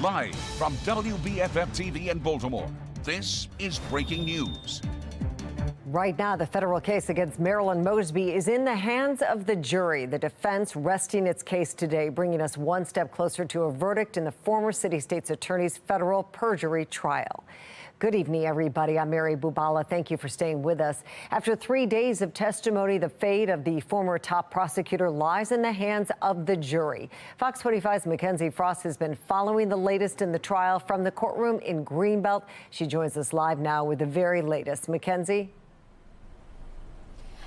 Live from WBFF TV in Baltimore, this is breaking news. Right now, the federal case against Marilyn Mosby is in the hands of the jury. The defense resting its case today, bringing us one step closer to a verdict in the former city state's attorney's federal perjury trial. Good evening, everybody. I'm Mary Bubala. Thank you for staying with us. After 3 days of testimony, the fate of the former top prosecutor lies in the hands of the jury. Fox 45's Mackenzie Frost has been following the latest in the trial from the courtroom in Greenbelt. She joins us live now with the very latest. Mackenzie?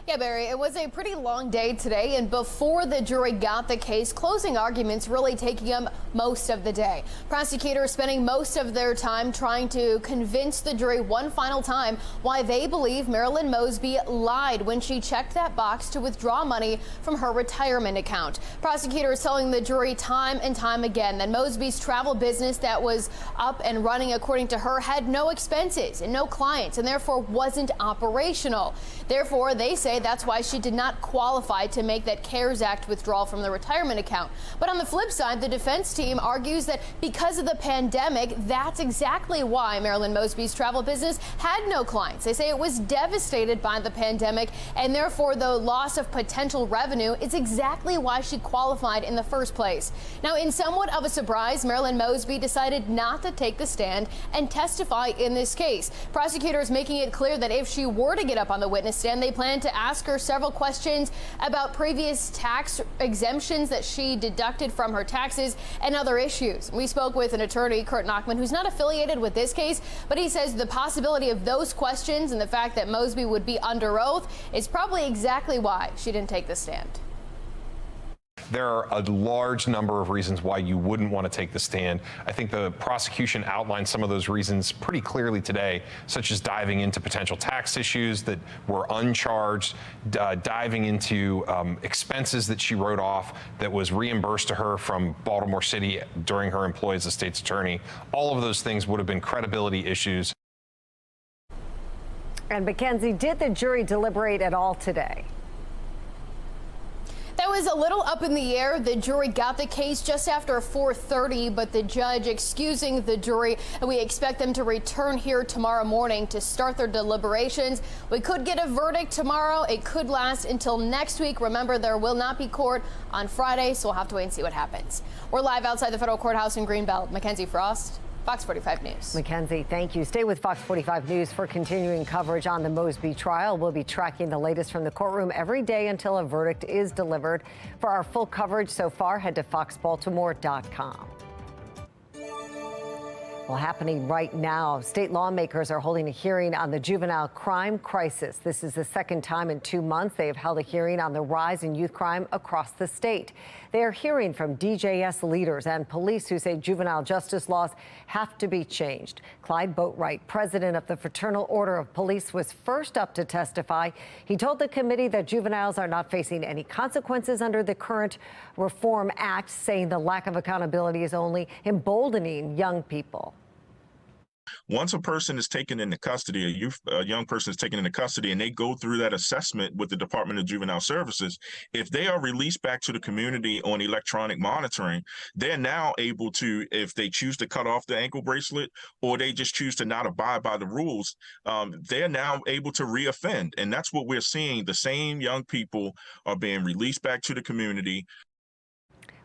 Yeah, Barry, it was a pretty long day today, and before the jury got the case, closing arguments really taking up most of the day. Prosecutors spending most of their time trying to convince the jury one final time why they believe Marilyn Mosby lied when she checked that box to withdraw money from her retirement account. Prosecutors telling the jury time and time again that Mosby's travel business that was up and running, according to her, had no expenses and no clients and therefore wasn't operational. Therefore, they say that's why she did not qualify to make that CARES Act withdrawal from the retirement account. But on the flip side, the defense team argues that because of the pandemic, that's exactly why Marilyn Mosby's travel business had no clients. They say it was devastated by the pandemic, and therefore the loss of potential revenue is exactly why she qualified in the first place. Now, in somewhat of a surprise, Marilyn Mosby decided not to take the stand and testify in this case. Prosecutors making it clear that if she were to get up on the witness stand, they plan to ask her several questions about previous tax exemptions that she deducted from her taxes and other issues. We spoke with an attorney, Kurt Nachman, who's not affiliated with this case, but he says the possibility of those questions and the fact that Mosby would be under oath is probably exactly why she didn't take the stand. There are a large number of reasons why you wouldn't want to take the stand. I think the prosecution outlined some of those reasons pretty clearly today, such as diving into potential tax issues that were uncharged, diving into expenses that she wrote off that was reimbursed to her from Baltimore City during her employ as a state's attorney. All of those things would have been credibility issues. And Mackenzie, did the jury deliberate at all today? That was a little up in the air. The jury got the case just after 4:30, but the judge excusing the jury, and we expect them to return here tomorrow morning to start their deliberations. We could get a verdict tomorrow. It could last until next week. Remember, there will not be court on Friday, so we'll have to wait and see what happens. We're live outside the federal courthouse in Greenbelt. Mackenzie Frost, Fox 45 News. Mackenzie, thank you. Stay with Fox 45 News for continuing coverage on the Mosby trial. We'll be tracking the latest from the courtroom every day until a verdict is delivered. For our full coverage so far, head to foxbaltimore.com. Well, happening right now, state lawmakers are holding a hearing on the juvenile crime crisis. This is the second time in 2 months they have held a hearing on the rise in youth crime across the state. They are hearing from DJS leaders and police who say juvenile justice laws have to be changed. Clyde Boatwright, president of the Fraternal Order of Police, was first up to testify. He told the committee that juveniles are not facing any consequences under the current Reform Act, saying the lack of accountability is only emboldening young people. Once a person is taken into custody, a young person is taken into custody, and they go through that assessment with the Department of Juvenile Services, if they are released back to the community on electronic monitoring, they're now able to, if they choose to cut off the ankle bracelet or they just choose to not abide by the rules, they're now able to reoffend. And that's what we're seeing. The same young people are being released back to the community.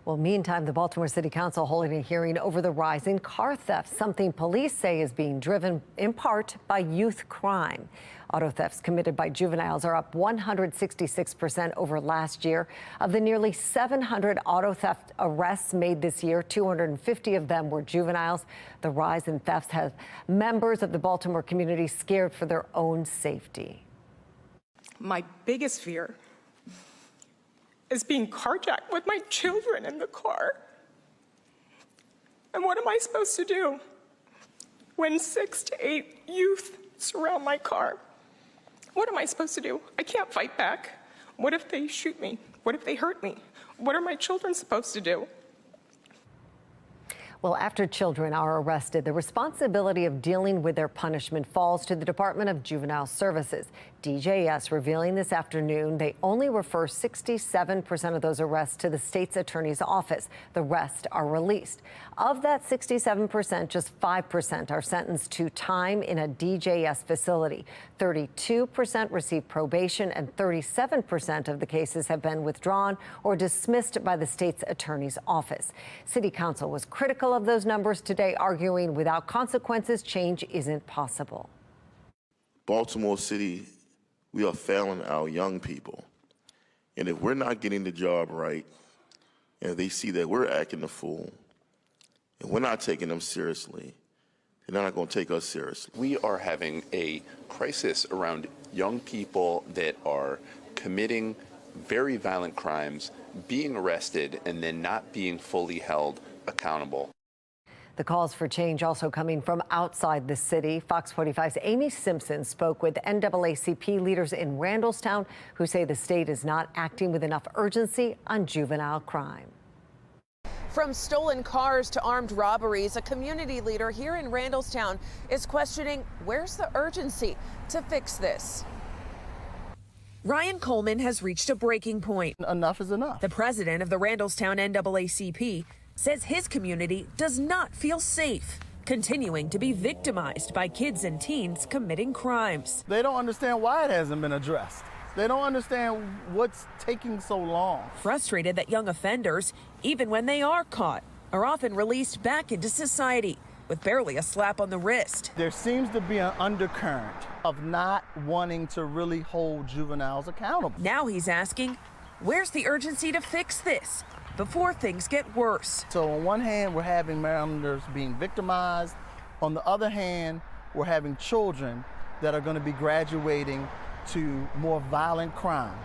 Well, meantime, the Baltimore City Council holding a hearing over the rise in car theft, something police say is being driven in part by youth crime. Auto thefts committed by juveniles are up 166% over last year. Of the nearly 700 auto theft arrests made this year, 250 of them were juveniles. The rise in thefts has members of the Baltimore community scared for their own safety. My biggest fear is being carjacked with my children in the car. And what am I supposed to do when 6 to 8 youth surround my car? What am I supposed to do? I can't fight back. What if they shoot me? What if they hurt me? What are my children supposed to do? Well, after children are arrested, the responsibility of dealing with their punishment falls to the Department of Juvenile Services. DJS revealing this afternoon they only refer 67% of those arrests to the state's attorney's office. The rest are released. Of that 67%, just 5% are sentenced to time in a DJS facility. 32% receive probation, and 37% of the cases have been withdrawn or dismissed by the state's attorney's office. City Council was critical of those numbers today, arguing without consequences, change isn't possible. Baltimore City, we are failing our young people. And if we're not getting the job right, and they see that we're acting a fool, and we're not taking them seriously, they're not going to take us seriously. We are having a crisis around young people that are committing very violent crimes, being arrested, and then not being fully held accountable. The calls for change also coming from outside the city. Fox 45's Amy Simpson spoke with NAACP leaders in Randallstown who say the state is not acting with enough urgency on juvenile crime. From stolen cars to armed robberies, a community leader here in Randallstown is questioning where's the urgency to fix this. Ryan Coleman has reached a breaking point. Enough is enough. The president of the Randallstown NAACP says his community does not feel safe, continuing to be victimized by kids and teens committing crimes. They don't understand why it hasn't been addressed. They don't understand what's taking so long. Frustrated that young offenders, even when they are caught, are often released back into society with barely a slap on the wrist. There seems to be an undercurrent of not wanting to really hold juveniles accountable. Now he's asking, where's the urgency to fix this before things get worse? So on one hand, we're having Marylanders being victimized. On the other hand, we're having children that are going to be graduating to more violent crime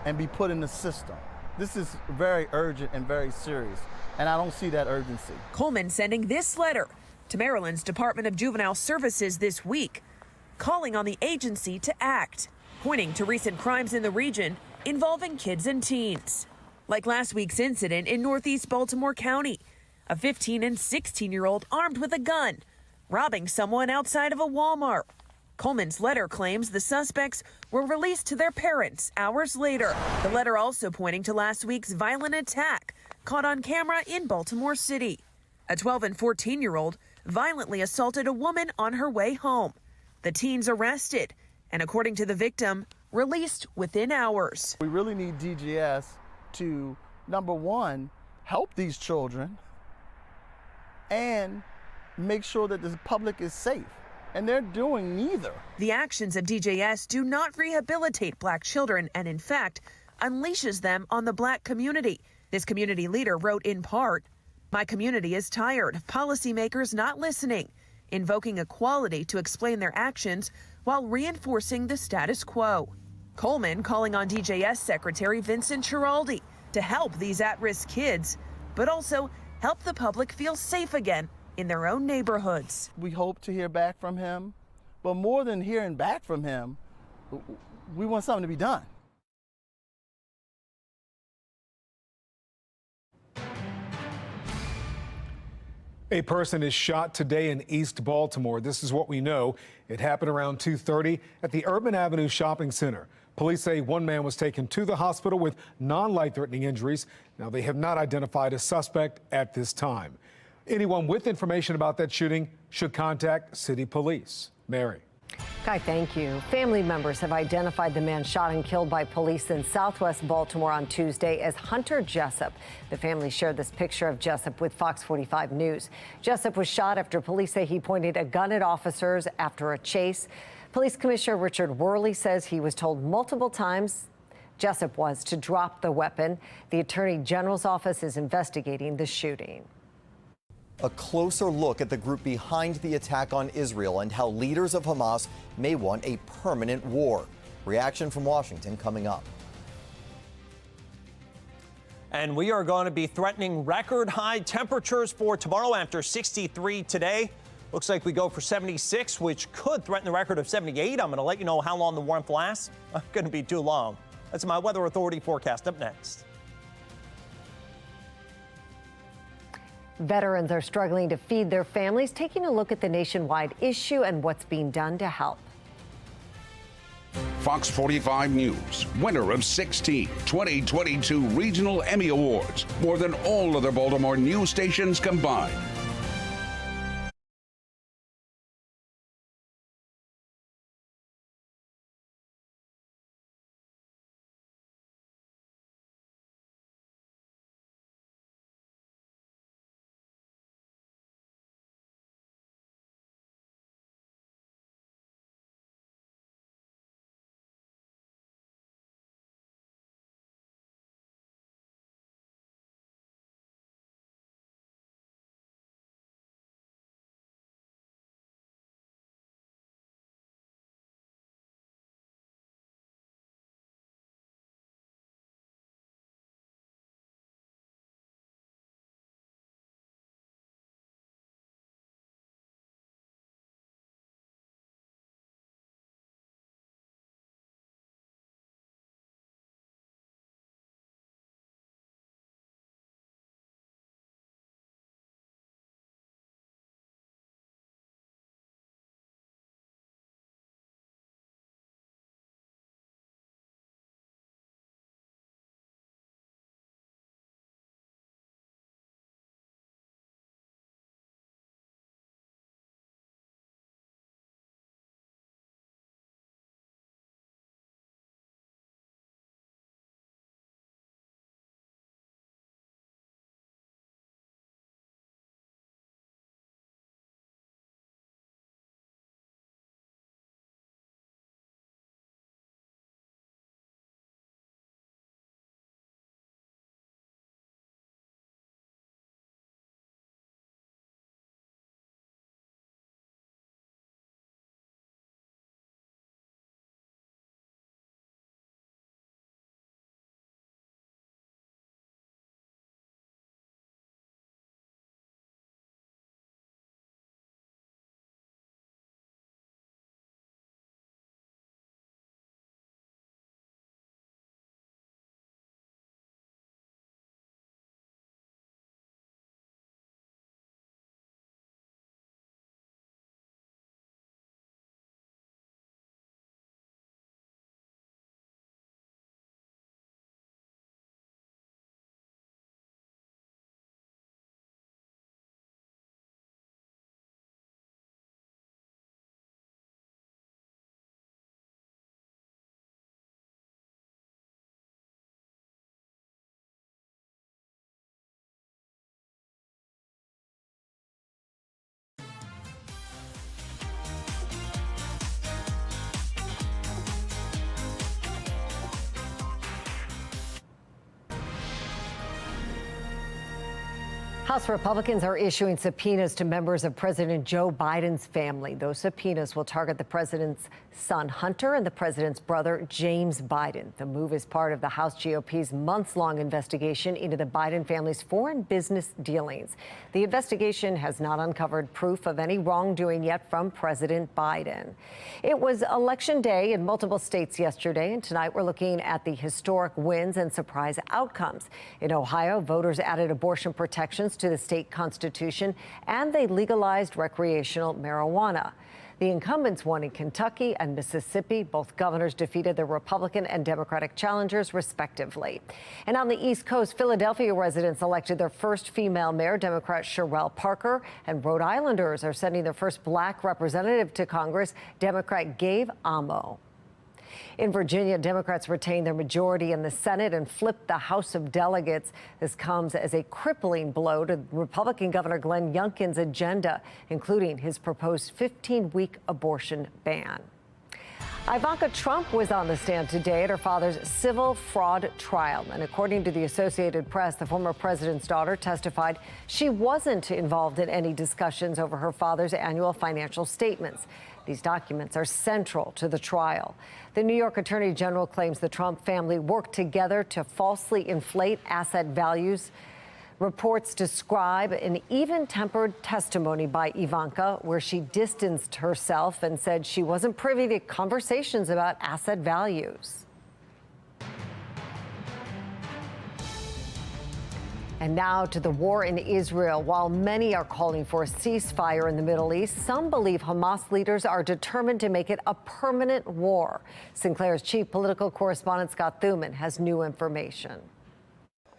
and be put in the system. This is very urgent and very serious, and I don't see that urgency. Coleman sending this letter to Maryland's Department of Juvenile Services this week, calling on the agency to act, pointing to recent crimes in the region involving kids and teens. Like last week's incident in Northeast Baltimore County, a 15 and 16-year-old armed with a gun, robbing someone outside of a Walmart. Coleman's letter claims the suspects were released to their parents hours later. The letter also pointing to last week's violent attack caught on camera in Baltimore City. A 12 and 14-year-old violently assaulted a woman on her way home. The teens arrested and, according to the victim, released within hours. We really need DGS to, number one, help these children and make sure that the public is safe. And they're doing neither. The actions of DJS do not rehabilitate black children and, in fact, unleashes them on the black community. This community leader wrote in part, "My community is tired of policymakers not listening, invoking equality to explain their actions while reinforcing the status quo." Coleman calling on DJS Secretary Vincent Schiraldi to help these at-risk kids, but also help the public feel safe again in their own neighborhoods. We hope to hear back from him, but more than hearing back from him, we want something to be done. A person is shot today in East Baltimore. This is what we know. It happened around 2:30 at the Urban Avenue Shopping Center. Police say one man was taken to the hospital with non-life-threatening injuries. Now, they have not identified a suspect at this time. Anyone with information about that shooting should contact city police. Mary. Guy, thank you. Family members have identified the man shot and killed by police in Southwest Baltimore on Tuesday as Hunter Jessup. The family shared this picture of Jessup with Fox 45 News. Jessup was shot after police say he pointed a gun at officers after a chase. Police Commissioner Richard Worley says he was told multiple times Jessup was to drop the weapon. The Attorney General's office is investigating the shooting. A closer look at the group behind the attack on Israel and how leaders of Hamas may want a permanent war. Reaction from Washington coming up. And we are going to be threatening record high temperatures for tomorrow after 63 today. Looks like we go for 76, which could threaten the record of 78. I'm going to let you know how long the warmth lasts. Not going to be too long. That's my Weather Authority forecast up next. Veterans are struggling to feed their families, taking a look at the nationwide issue and what's being done to help. Fox 45 News, winner of 16 2022 Regional Emmy Awards, more than all other Baltimore news stations combined. House Republicans are issuing subpoenas to members of President Joe Biden's family. Those subpoenas will target the president's son, Hunter, and the president's brother, James Biden. The move is part of the House GOP's months-long investigation into the Biden family's foreign business dealings. The investigation has not uncovered proof of any wrongdoing yet from President Biden. It was Election Day in multiple states yesterday, and tonight we're looking at the historic wins and surprise outcomes. In Ohio, voters added abortion protections to the state constitution, and they legalized recreational marijuana. The incumbents won in Kentucky and Mississippi. Both governors defeated their Republican and Democratic challengers, respectively. And on the East Coast, Philadelphia residents elected their first female mayor, Democrat Sherrell Parker, and Rhode Islanders are sending their first black representative to Congress, Democrat Gabe Amo. In Virginia, Democrats retained their majority in the Senate and flipped the House of Delegates. This comes as a crippling blow to Republican Governor Glenn Youngkin's agenda, including his proposed 15-week abortion ban. Ivanka Trump was on the stand today at her father's civil fraud trial. And according to the Associated Press, the former president's daughter testified she wasn't involved in any discussions over her father's annual financial statements. These documents are central to the trial. The New York Attorney General claims the Trump family worked together to falsely inflate asset values. Reports describe an even-tempered testimony by Ivanka where she distanced herself and said she wasn't privy to conversations about asset values. And now to the war in Israel. While many are calling for a ceasefire in the Middle East, some believe Hamas leaders are determined to make it a permanent war. Sinclair's chief political correspondent Scott Thuman has new information.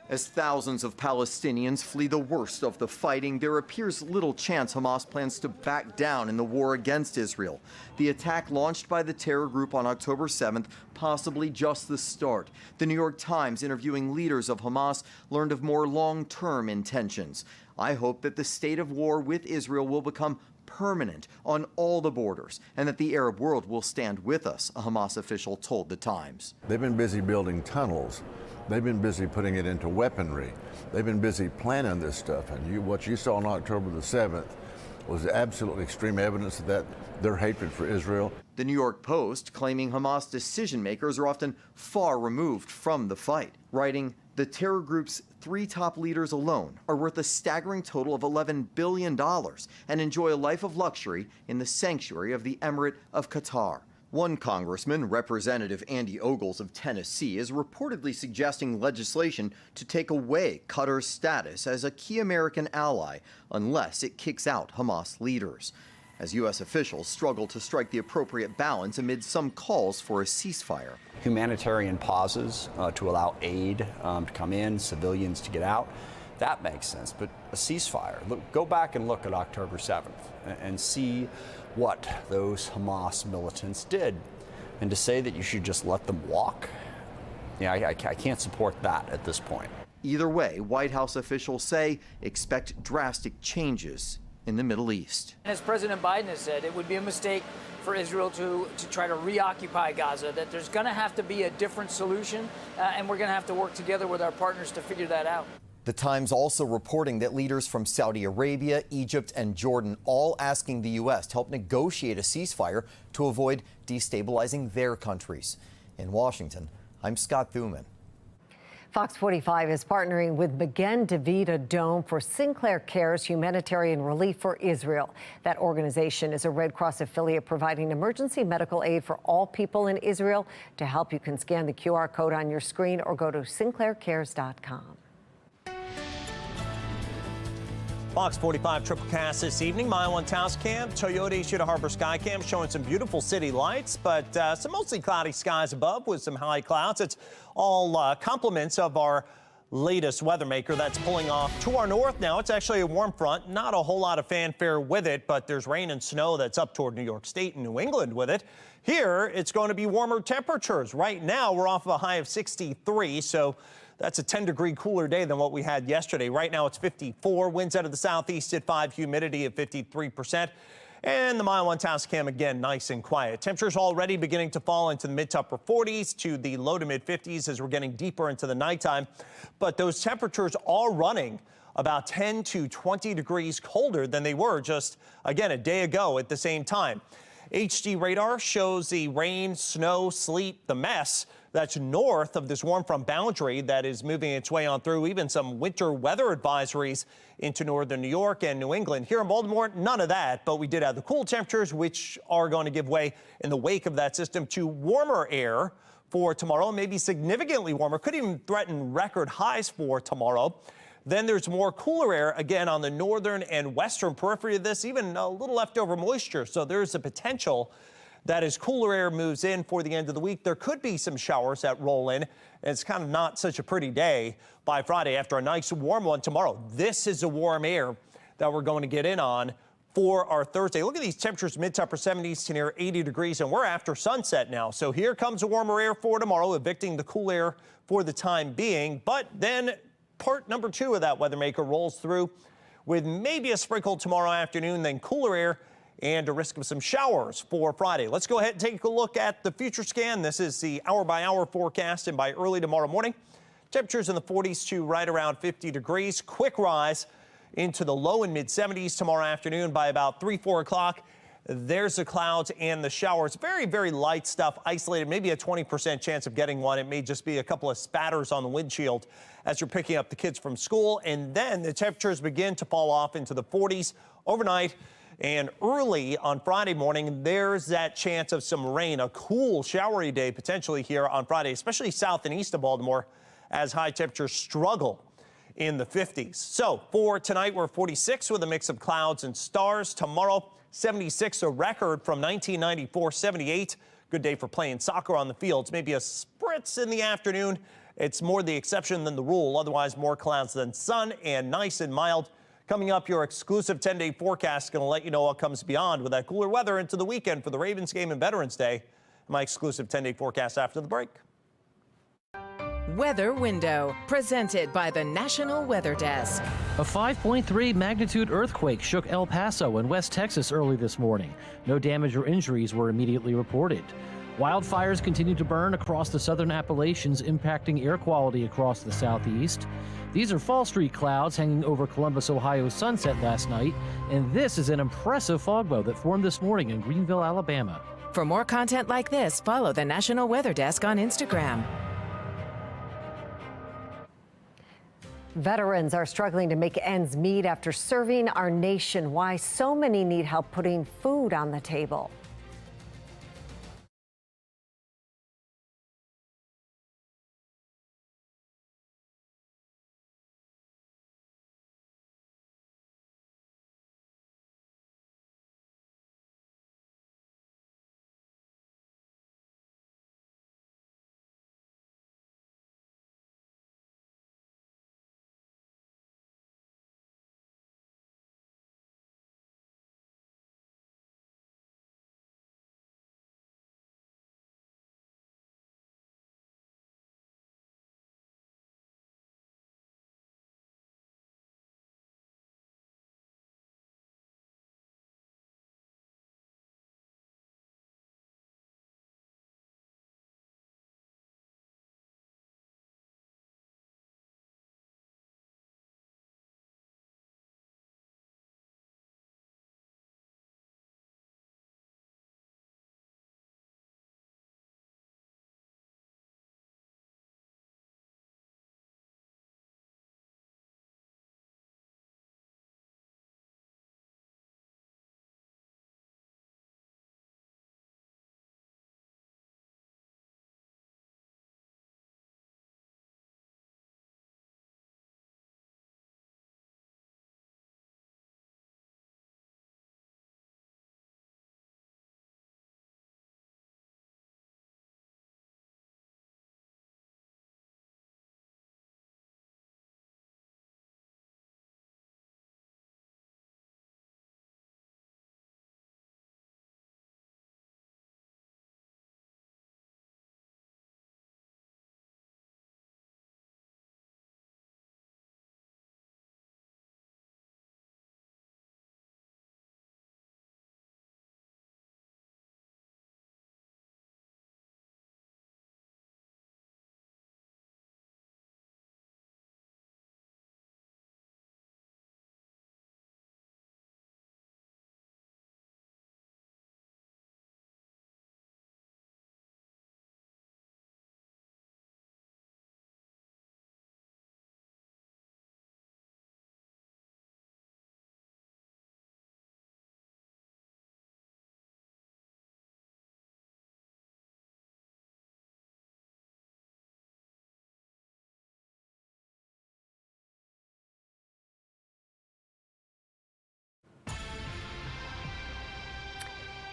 As thousands of Palestinians flee the worst of the fighting, there appears little chance Hamas plans to back down in the war against Israel. The attack launched by the terror group on October 7th, possibly just the start. The New York Times, interviewing leaders of Hamas, learned of more long-term intentions. I hope that the state of war with Israel will become permanent on all the borders, and that the Arab world will stand with us, a Hamas official told the Times. They've been busy building tunnels. They've been busy putting it into weaponry. They've been busy planning this stuff. And what you saw on October the 7th was absolutely extreme evidence of that, their hatred for Israel. The New York Post claiming Hamas decision makers are often far removed from the fight, writing, the terror group's 3 top leaders alone are worth a staggering total of $11 billion and enjoy a life of luxury in the sanctuary of the Emirate of Qatar. One congressman, Representative Andy Ogles of Tennessee, is reportedly suggesting legislation to take away Qatar's status as a key American ally unless it kicks out Hamas leaders, as U.S. officials struggle to strike the appropriate balance amid some calls for a ceasefire. Humanitarian pauses to allow aid to come in, civilians to get out, that makes sense. But a ceasefire, go back and look at October 7th and see what those Hamas militants did. And to say that you should just let them walk, yeah, I can't support that at this point. Either way, White House officials say expect drastic changes in the Middle East. As President Biden has said, it would be a mistake for Israel to try to reoccupy Gaza, that there's going to have to be a different solution, and we're going to have to work together with our partners to figure that out. The Times also reporting that leaders from Saudi Arabia, Egypt, and Jordan all asking the U.S. to help negotiate a ceasefire to avoid destabilizing their countries. In Washington, I'm Scott Thuman. Fox 45 is partnering with Magen David Adom for Sinclair Cares Humanitarian Relief for Israel. That organization is a Red Cross affiliate providing emergency medical aid for all people in Israel. To help, you can scan the QR code on your screen or go to sinclaircares.com. Fox 45 triple cast this evening. Mile 1 Taos Cam, Toyota Ishida Harbor Sky Cam showing some beautiful city lights, but some mostly cloudy skies above with some high clouds. It's all compliments of our latest weather maker that's pulling off to our north now. It's actually a warm front, not a whole lot of fanfare with it, but there's rain and snow that's up toward New York State and New England with it. Here, it's going to be warmer temperatures. Right now, we're off of a high of 63, so that's a 10-degree cooler day than what we had yesterday. Right now, it's 54. Winds out of the southeast at 5, humidity at 53%. And the Mile 1 Taos Cam, again, nice and quiet. Temperatures already beginning to fall into the mid to upper 40s to the low to mid 50s as we're getting deeper into the nighttime. But those temperatures are running about 10 to 20 degrees colder than they were just, again, a day ago at the same time. HD radar shows the rain, snow, sleet, the mess that's north of this warm front boundary that is moving its way on through. Even some winter weather advisories into northern New York and New England. Here in Baltimore, none of that, but we did have the cool temperatures, which are going to give way in the wake of that system to warmer air for tomorrow, maybe significantly warmer, could even threaten record highs for tomorrow. Then there's more cooler air again on the northern and western periphery of this, even a little leftover moisture. So there's a potential that as cooler air moves in for the end of the week, there could be some showers that roll in. And it's kind of not such a pretty day by Friday after a nice warm one tomorrow. This is a warm air that we're going to get in on for our Thursday. Look at these temperatures, mid to upper 70s to near 80 degrees, and we're after sunset now. So here comes a warmer air for tomorrow, evicting the cool air for the time being. But then part number 2 of that weather maker rolls through with maybe a sprinkle tomorrow afternoon, then cooler air and a risk of some showers for Friday. Let's go ahead and take a look at the future scan. This is the hour-by-hour forecast, and by early tomorrow morning, temperatures in the 40s to right around 50 degrees. Quick rise into the low and mid-70s tomorrow afternoon. By about 3, 4 o'clock, there's the clouds and the showers. Very, very light stuff, isolated, maybe a 20% chance of getting one. It may just be a couple of spatters on the windshield as you're picking up the kids from school. And then the temperatures begin to fall off into the 40s overnight. And early on Friday morning, there's that chance of some rain, a cool, showery day potentially here on Friday, especially south and east of Baltimore, as high temperatures struggle in the 50s. So for tonight, we're 46 with a mix of clouds and stars. Tomorrow, 76, a record from 1994, 78. Good day for playing soccer on the fields. Maybe a spritz in the afternoon. It's more the exception than the rule. Otherwise, more clouds than sun and nice and mild. Coming up, your exclusive 10-day forecast going to let you know what comes beyond with that cooler weather into the weekend for the Ravens game and Veterans Day. My exclusive 10-day forecast after the break. Weather Window, presented by the National Weather Desk. A 5.3 magnitude earthquake shook El Paso in West Texas early this morning. No damage or injuries were immediately reported. Wildfires continue to burn across the southern Appalachians, impacting air quality across the southeast. These are fall streak clouds hanging over Columbus, Ohio's sunset last night, and this is an impressive fog bow that formed this morning in Greenville, Alabama. For more content like this, follow the National Weather Desk on Instagram. Veterans are struggling to make ends meet after serving our nation. Why so many need help putting food on the table.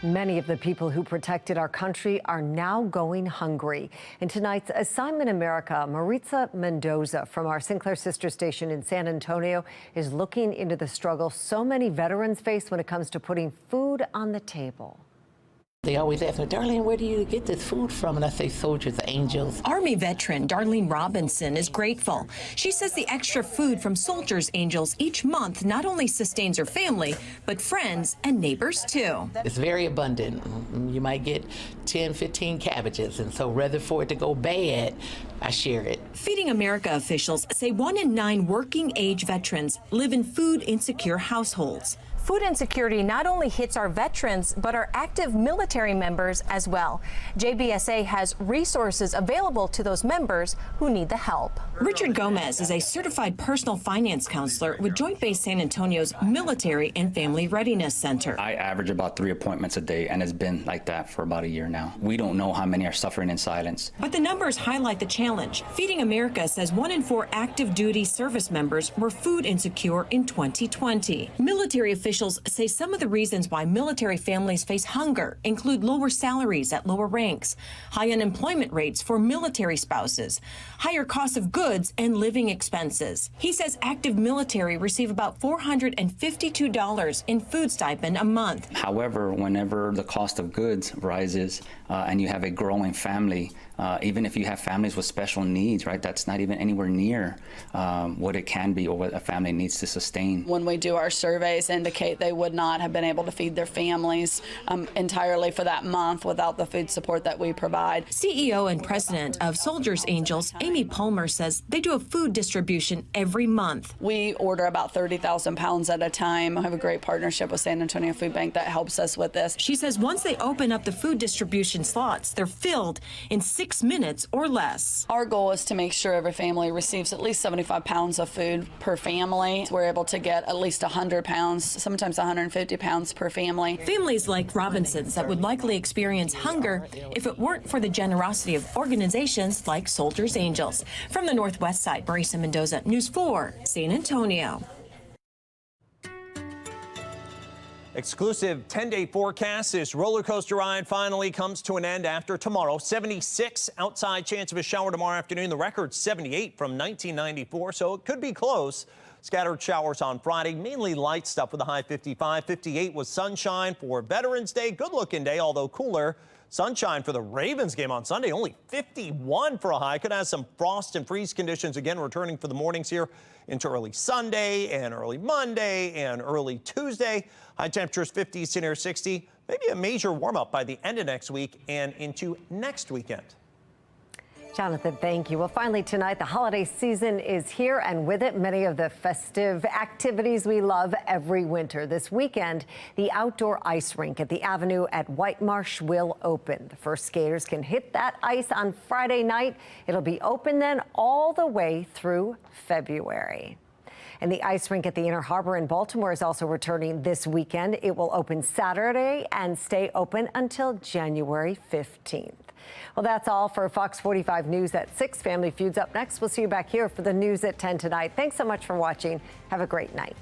Many of the people who protected our country are now going hungry. In tonight's Assignment America, Maritza Mendoza from our Sinclair sister station in San Antonio is looking into the struggle so many veterans face when it comes to putting food on the table. They always ask me, Darlene, where do you get this food from? And I say, Soldiers, Angels. Army veteran Darlene Robinson is grateful. She says the extra food from Soldiers, Angels each month not only sustains her family, but friends and neighbors too. It's very abundant. You might get 10, 15 cabbages. And so rather for it to go bad, I share it. Feeding America officials say 1 in 9 working age veterans live in food insecure households. Food insecurity not only hits our veterans, but our active military members as well. JBSA has resources available to those members who need the help. Richard Gomez is a certified personal finance counselor with Joint Base San Antonio's Military and Family Readiness Center. I average about 3 appointments a day, and it's been like that for about a year now. We don't know how many are suffering in silence. But the numbers highlight the challenge. Feeding America says 1 in 4 active duty service members were food insecure in 2020. Military officials say some of the reasons why military families face hunger include lower salaries at lower ranks, high unemployment rates for military spouses, higher costs of goods and living expenses. He says active military receive about $452 in food stipend a month. However, whenever the cost of goods rises and you have a growing family, even if you have families with special needs, right, that's not even anywhere near what it can be or what a family needs to sustain. When we do our surveys indicate they would not have been able to feed their families entirely for that month without the food support that we provide. CEO and president of Soldiers Angels, Amy Palmer, says they do a food distribution every month. We order about 30,000 pounds at a time. I have a great partnership with San Antonio Food Bank that helps us with this. She says once they open up the food distribution slots, they're filled in 6 minutes or less. Our goal is to make sure every family receives at least 75 pounds of food per family. We're able to get at least 100 pounds, sometimes 150 pounds per family. Families like Robinson's that would likely experience hunger if it weren't for the generosity of organizations like Soldiers Angels. From the Northwest Side, Marisa Mendoza, News 4, San Antonio. Exclusive 10-day forecast. This roller coaster ride finally comes to an end after tomorrow. 76 outside chance of a shower tomorrow afternoon. The record 78 from 1994, so it could be close. Scattered showers on Friday, mainly light stuff with a high 55. 58 was sunshine for Veterans Day. Good looking day, although cooler. Sunshine for the Ravens game on Sunday, only 51 for a high. Could have some frost and freeze conditions again returning for the mornings here into early Sunday and early Monday and early Tuesday. High temperatures 50s to near 60. Maybe a major warm up by the end of next week and into next weekend. Jonathan, thank you. Well, finally tonight, the holiday season is here, and with it, many of the festive activities we love every winter. This weekend, the outdoor ice rink at the Avenue at White Marsh will open. The first skaters can hit that ice on Friday night. It'll be open then all the way through February. And the ice rink at the Inner Harbor in Baltimore is also returning this weekend. It will open Saturday and stay open until January 15th. Well, that's all for Fox 45 News at 6. Family Feud's up next. We'll see you back here for the news at 10 tonight. Thanks so much for watching. Have a great night.